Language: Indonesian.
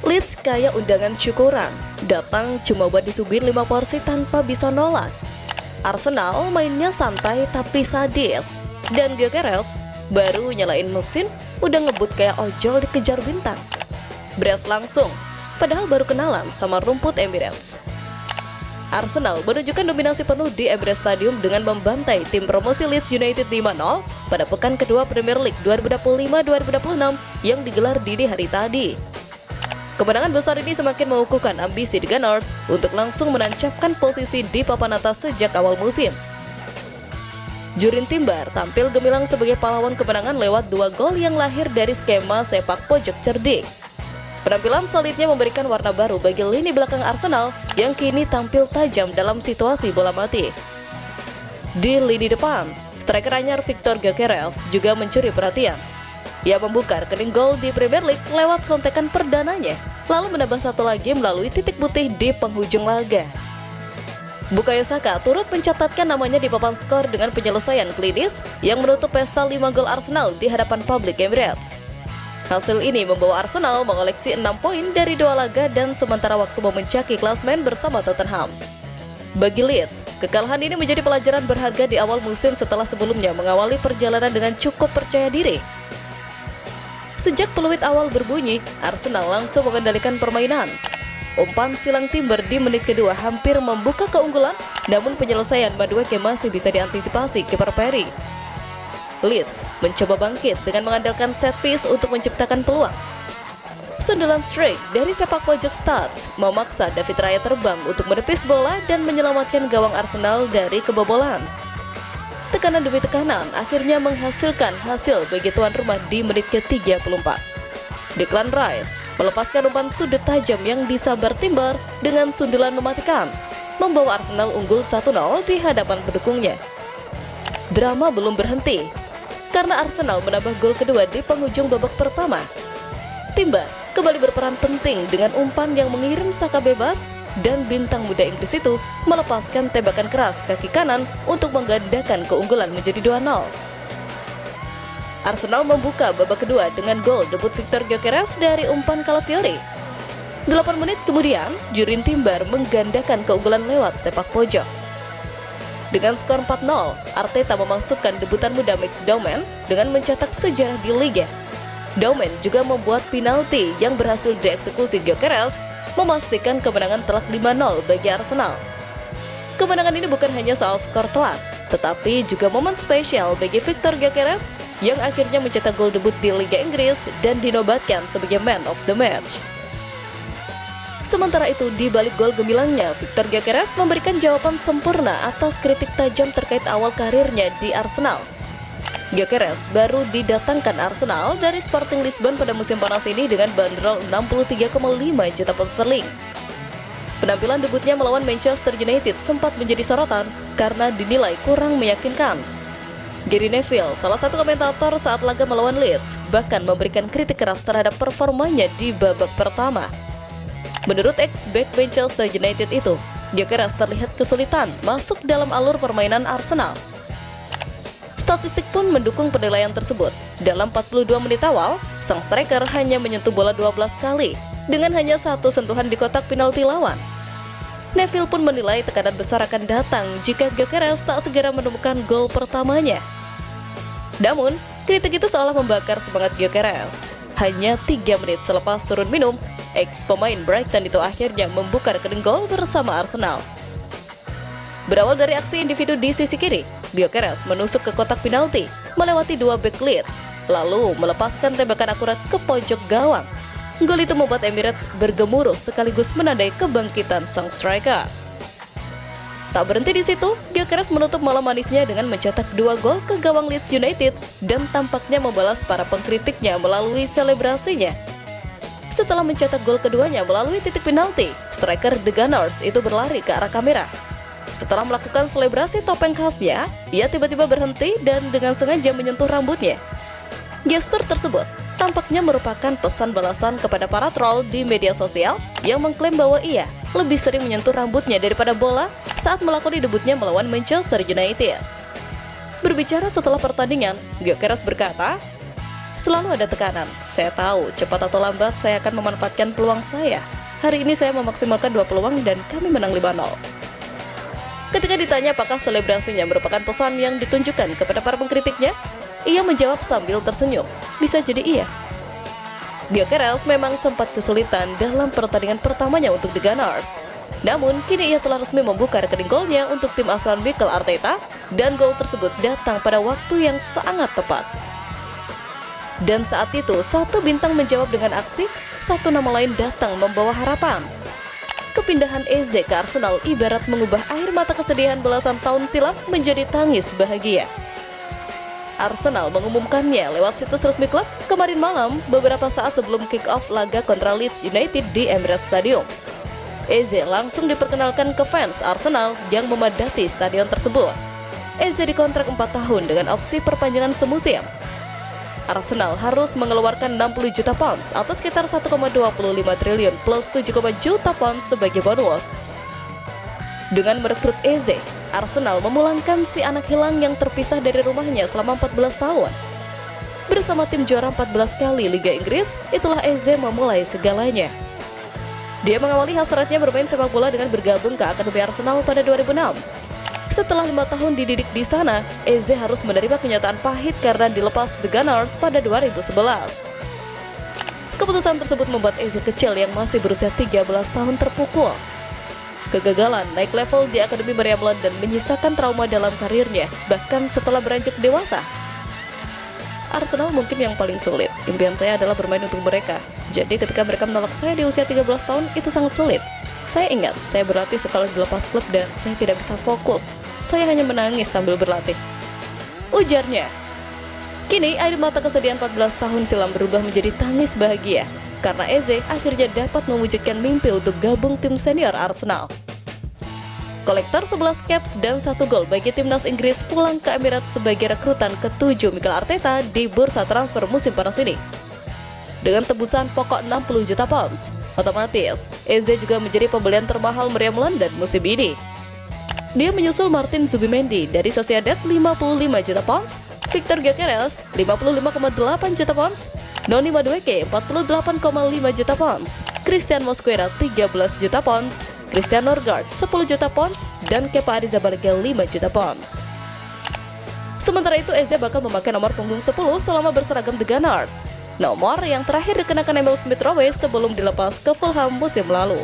Leeds kayak undangan syukuran, datang cuma buat disuguhin 5 porsi tanpa bisa nolak. Arsenal mainnya santai tapi sadis, dan Gyökeres baru nyalain mesin udah ngebut kayak ojol dikejar bintang. Bres langsung, padahal baru kenalan sama rumput Emirates. Arsenal menunjukkan dominasi penuh di Emirates Stadium dengan membantai tim promosi Leeds United 5-0 pada pekan kedua Premier League 2025-2026 yang digelar dini hari tadi. Kemenangan besar ini semakin mengukuhkan ambisi The Gunners untuk langsung menancapkan posisi di papan atas sejak awal musim. Jurien Timber tampil gemilang sebagai pahlawan kemenangan lewat 2 gol yang lahir dari skema sepak pojok cerdik. Penampilan solidnya memberikan warna baru bagi lini belakang Arsenal yang kini tampil tajam dalam situasi bola mati. Di lini depan, striker anyar Victor Gyökeres juga mencuri perhatian. Ia membuka rekening gol di Premier League lewat sontekan perdananya, lalu menambah satu lagi melalui titik putih di penghujung laga. Bukayo Saka turut mencatatkan namanya di papan skor dengan penyelesaian klinis yang menutup pesta 5 gol Arsenal di hadapan publik Emirates. Hasil ini membawa Arsenal mengoleksi 6 poin dari 2 laga dan sementara waktu memuncaki klasmen bersama Tottenham. Bagi Leeds, kekalahan ini menjadi pelajaran berharga di awal musim setelah sebelumnya mengawali perjalanan dengan cukup percaya diri. Sejak peluit awal berbunyi, Arsenal langsung mengendalikan permainan. Umpan silang Timber di menit kedua hampir membuka keunggulan, namun penyelesaian Madueke masih bisa diantisipasi kiper Perry. Leeds mencoba bangkit dengan mengandalkan set piece untuk menciptakan peluang. Sundulan straight dari sepak pojok Studs memaksa David Raya terbang untuk menepis bola dan menyelamatkan gawang Arsenal dari kebobolan. Tekanan demi tekanan akhirnya menghasilkan hasil bagi tuan rumah di menit ke-34. Declan Rice melepaskan umpan sudut tajam yang disambar Timber dengan sundulan mematikan, membawa Arsenal unggul 1-0 di hadapan pendukungnya. Drama belum berhenti, karena Arsenal menambah gol kedua di penghujung babak pertama. Timber kembali berperan penting dengan umpan yang mengirim Saka bebas, dan bintang muda Inggris itu melepaskan tembakan keras kaki kanan untuk menggandakan keunggulan menjadi 2-0. Arsenal membuka babak kedua dengan gol debut Victor Gyökeres dari umpan Calafiori. 8 menit kemudian, Jurien Timber menggandakan keunggulan lewat sepak pojok. Dengan skor 4-0, Arteta memasukkan debutan muda Max Doman dengan mencetak sejarah di Liga. Doman juga membuat penalti yang berhasil dieksekusi Gyökeres, memastikan kemenangan telak 5-0 bagi Arsenal. Kemenangan ini bukan hanya soal skor telak, tetapi juga momen spesial bagi Victor Gyökeres yang akhirnya mencetak gol debut di Liga Inggris dan dinobatkan sebagai Man of the Match. Sementara itu, di balik gol gemilangnya, Victor Gyökeres memberikan jawaban sempurna atas kritik tajam terkait awal karirnya di Arsenal. Gyökeres baru didatangkan Arsenal dari Sporting Lisbon pada musim panas ini dengan bandrol 63,5 juta pound sterling. Penampilan debutnya melawan Manchester United sempat menjadi sorotan karena dinilai kurang meyakinkan. Gary Neville, salah satu komentator saat laga melawan Leeds, bahkan memberikan kritik keras terhadap performanya di babak pertama. Menurut ex-back Manchester United itu, Gyökeres terlihat kesulitan masuk dalam alur permainan Arsenal. Statistik pun mendukung penilaian tersebut. Dalam 42 menit awal, sang striker hanya menyentuh bola 12 kali, dengan hanya 1 sentuhan di kotak penalti lawan. Neville pun menilai tekanan besar akan datang jika Gyökeres tak segera menemukan gol pertamanya. Namun, kritik itu seolah membakar semangat Gyökeres. Hanya 3 menit selepas turun minum, ex-pemain Brighton itu akhirnya membuka rekening gol bersama Arsenal. Berawal dari aksi individu di sisi kiri, Gyökeres menusuk ke kotak penalti, melewati 2 bek Leeds, lalu melepaskan tembakan akurat ke pojok gawang. Gol itu membuat Emirates bergemuruh sekaligus menandai kebangkitan sang striker. Tak berhenti di situ, Gyökeres menutup malam manisnya dengan mencetak 2 gol ke gawang Leeds United dan tampaknya membalas para pengkritiknya melalui selebrasinya. Setelah mencetak gol keduanya melalui titik penalti, striker The Gunners itu berlari ke arah kamera. Setelah melakukan selebrasi topeng khasnya, ia tiba-tiba berhenti dan dengan sengaja menyentuh rambutnya. Gestur tersebut tampaknya merupakan pesan balasan kepada para troll di media sosial yang mengklaim bahwa ia lebih sering menyentuh rambutnya daripada bola saat melakoni debutnya melawan Manchester United. Berbicara setelah pertandingan, Gyökeres berkata, Selalu ada tekanan. Saya tahu, cepat atau lambat saya akan memanfaatkan peluang saya. Hari ini saya memaksimalkan 2 peluang dan kami menang 5-0. Ketika ditanya apakah selebrasinya merupakan pesan yang ditunjukkan kepada para pengkritiknya, ia menjawab sambil tersenyum. Bisa jadi iya. Gyökeres memang sempat kesulitan dalam pertandingan pertamanya untuk The Gunners. Namun, kini ia telah resmi membuka rekening golnya untuk tim asuhan Mikel Arteta, dan gol tersebut datang pada waktu yang sangat tepat. Dan saat itu, satu bintang menjawab dengan aksi, satu nama lain datang membawa harapan. Kepindahan Eze ke Arsenal ibarat mengubah air mata kesedihan belasan tahun silam menjadi tangis bahagia. Arsenal mengumumkannya lewat situs resmi klub kemarin malam beberapa saat sebelum kick-off laga kontra Leeds United di Emirates Stadium. Eze langsung diperkenalkan ke fans Arsenal yang memadati stadion tersebut. Eze dikontrak 4 tahun dengan opsi perpanjangan semusim. Arsenal harus mengeluarkan 60 juta pounds atau sekitar 1,25 triliun plus 7 juta pounds sebagai bonus. Dengan merekrut Eze, Arsenal memulangkan si anak hilang yang terpisah dari rumahnya selama 14 tahun. Bersama tim juara 14 kali Liga Inggris, itulah Eze memulai segalanya. Dia mengawali hasratnya bermain sepak bola dengan bergabung ke Akademi Arsenal pada 2006. Setelah 5 tahun dididik di sana, Eze harus menerima kenyataan pahit karena dilepas The Gunners pada 2011. Keputusan tersebut membuat Eze kecil yang masih berusia 13 tahun terpukul. Kegagalan naik level di Akademi Meriam London menyisakan trauma dalam karirnya, bahkan setelah beranjak dewasa. Arsenal mungkin yang paling sulit. Impian saya adalah bermain untuk mereka. Jadi ketika mereka menolak saya di usia 13 tahun, itu sangat sulit. Saya ingat, saya berlatih setelah dilepas klub dan saya tidak bisa fokus. Saya hanya menangis sambil berlatih, ujarnya. Kini air mata kesedihan 14 tahun silam berubah menjadi tangis bahagia karena Eze akhirnya dapat mewujudkan mimpi untuk gabung tim senior Arsenal. Kolektor 11 caps dan 1 gol bagi timnas Inggris pulang ke Emirates sebagai rekrutan ke-7 Mikel Arteta di bursa transfer musim panas ini. Dengan tebusan pokok 60 juta pounds, otomatis Eze juga menjadi pembelian termahal Meriam London musim ini. Dia menyusul Martin Zubimendi dari Sociedad 55 juta pounds, Victor Gyökeres 55,8 juta pounds, Noni Madueke 48,5 juta pounds, Christian Mosquera 13 juta pounds, Christian Norgard 10 juta pounds, dan Kepa Arrizabalaga 5 juta pounds. Sementara itu Eze bakal memakai nomor punggung 10 selama berseragam The Gunners, nomor yang terakhir dikenakan Emil Smith Rowe sebelum dilepas ke Fulham musim lalu.